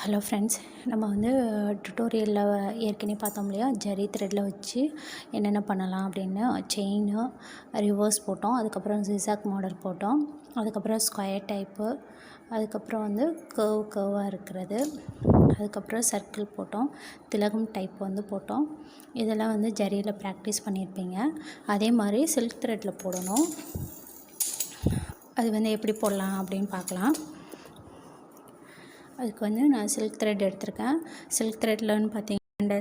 Hello friends, நம்ம வந்து டுட்டோரியலில் ஏற்கனவே பார்த்தோம் இல்லையா, ஜரி த்ரெட்டில் வச்சு என்னென்ன பண்ணலாம் அப்படின்னு. செயினு, ரிவர்ஸ் போட்டோம், அதுக்கப்புறம் ஜிக்ஸாக் மாடல் போட்டோம், அதுக்கப்புறம் ஸ்கொயர் டைப்பு, அதுக்கப்புறம் வந்து கர்வாக இருக்கிறது, அதுக்கப்புறம் சர்க்கிள் போட்டோம், திலகம் டைப் வந்து போட்டோம். இதெல்லாம் வந்து ஜரியில் ப்ராக்டிஸ் பண்ணியிருப்பீங்க. அதே மாதிரி சில்க் த்ரெட்டில் போடணும். அது வந்து எப்படி போடலாம் அப்படின்னு பார்க்கலாம். அதுக்கு வந்து நான் சில்க் த்ரெட் எடுத்திருக்கேன். சில்க் த்ரெட்லன்னு பார்த்தீங்கன்னா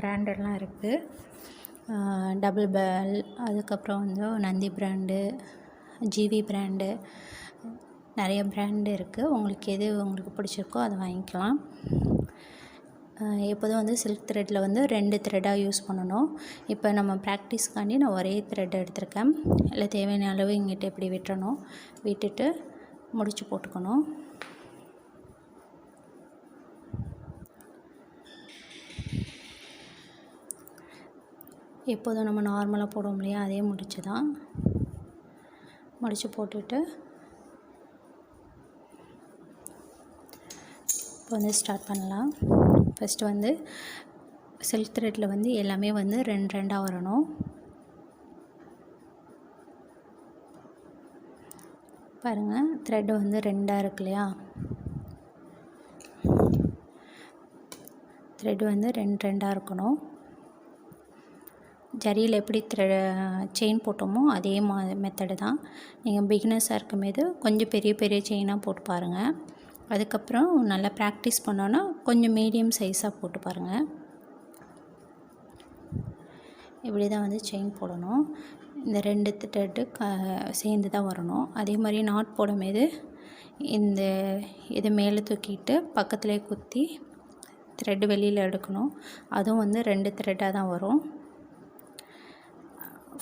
பிராண்டெல்லாம் இருக்குது. டபுள் பெல், அதுக்கப்புறம் வந்து நந்தி பிராண்டு, ஜிவி பிராண்டு, நிறைய பிராண்டு இருக்குது. உங்களுக்கு எது உங்களுக்கு பிடிச்சிருக்கோ அதை வாங்கிக்கலாம். எப்போதும் வந்து சில்க் த்ரெட்டில் வந்து 2 த்ரெட்டாக யூஸ் பண்ணணும். இப்போ நம்ம ப்ராக்டிஸ்க்காண்டி நான் ஒரே த்ரெட் எடுத்திருக்கேன். இல்லை தேவையான அளவு இங்கிட்ட இப்படி விட்டுறணும். விட்டுட்டு முடிச்சு போட்டுக்கணும். எப்போதும் நம்ம நார்மலாக போடுவோம் இல்லையா, அதே முடிச்சு தான் முடிச்சு போட்டுட்டு இப்போ வந்து ஸ்டார்ட் பண்ணலாம். ஃபஸ்ட்டு வந்து சில்க் த்ரெட்டில் வந்து எல்லாமே வந்து 2 வரணும். பாருங்கள், த்ரெட்டு வந்து 2 இருக்கு இல்லையா, த்ரெட்டு வந்து 2 இருக்கணும். ஜரியில் எப்படி செயின் போட்டோமோ அதே மெத்தடு தான். நீங்கள் பிகினர்ஸாக இருக்கும்போது கொஞ்சம் பெரிய பெரிய செயினாக போட்டு பாருங்கள். அதுக்கப்புறம் நல்லா ப்ராக்டிஸ் பண்ணோன்னா கொஞ்சம் மீடியம் சைஸாக போட்டு பாருங்கள். இப்படி தான் வந்து செயின் போடணும். இந்த 2 த்ரெட்டு சேர்ந்து தான் வரணும். அதே மாதிரி நாட் போடும்போது இந்த இதை மேலே தூக்கிட்டு பக்கத்துலேயே குத்தி த்ரெட்டு வெளியில் எடுக்கணும். அதுவும் வந்து 2 த்ரெட்டாக தான் வரும்.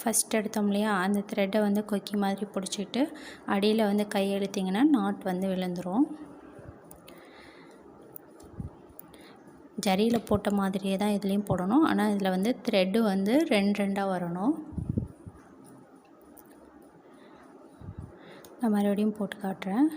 ஃபஸ்ட் எடுத்தோம் இல்லையா, அந்த த்ரெட்டை வந்து கொக்கி மாதிரி பிடிச்சிட்டு அடியில் வந்து கை இழுத்திங்கன்னா நாட் வந்து விழுந்துடும். ஜரியில் போட்ட மாதிரியே தான் இதுலேயும் போடணும். ஆனால் இதில் வந்து த்ரெட்டு வந்து 2 வரணும். நான் மறுபடியும் போட்டு காட்டுறேன்.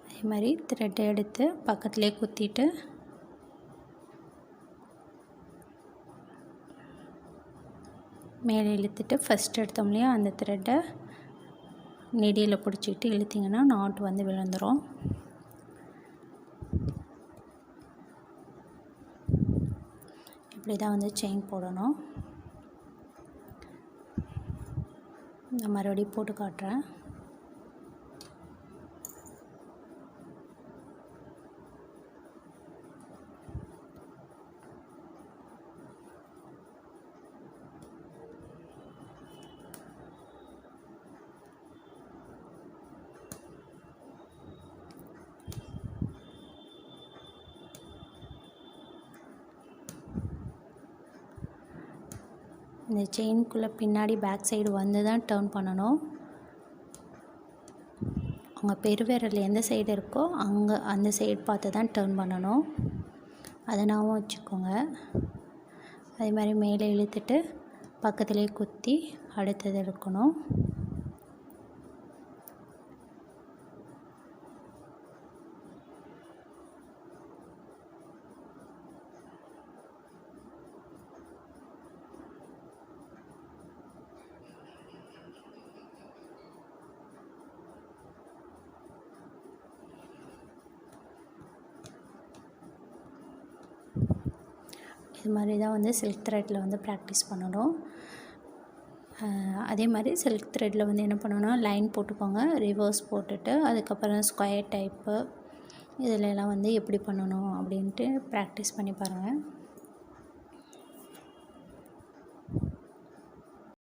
அதே மாதிரி த்ரெட்டை எடுத்து பக்கத்துலேயே குத்திட்டு மேலே இழுத்துட்டு ஃபஸ்ட் எடுத்தோம் இல்லையா, அந்த த்ரெட்டை நெடியில் பிடிச்சிக்கிட்டு இழுத்திங்கன்னா நாட் வந்து விழுந்துடும். இப்படி தான் வந்து செயின் போடணும். நான் மறுபடியும் போட்டு காட்டுறேன். இந்த செயினுக்குள்ளே பின்னாடி பேக் சைடு வந்து தான் டர்ன் பண்ணணும். உங்கள் பெருவிரல் எந்த சைடு இருக்கோ அந்த சைடு பார்த்து தான் டர்ன் பண்ணணும். அதை ஞாபகம் வச்சுக்கோங்க. அதே மாதிரி மேலே இழுத்துட்டு பக்கத்துலேயே குத்தி அடுத்தது எடுக்கணும். இது மாதிரி தான் வந்து சில்க் த்ரெட்டில் வந்து ப்ராக்டிஸ் பண்ணணும். அதே மாதிரி சில்க் த்ரெட்டில் வந்து என்ன பண்ணணும்னா லைன் போட்டுக்கோங்க, ரிவர்ஸ் போட்டுட்டு அதுக்கப்புறம் ஸ்கொயர் டைப்பு இதிலெல்லாம் வந்து எப்படி பண்ணணும் அப்படின்ட்டு ப்ராக்டிஸ் பண்ணி பாருங்கள்.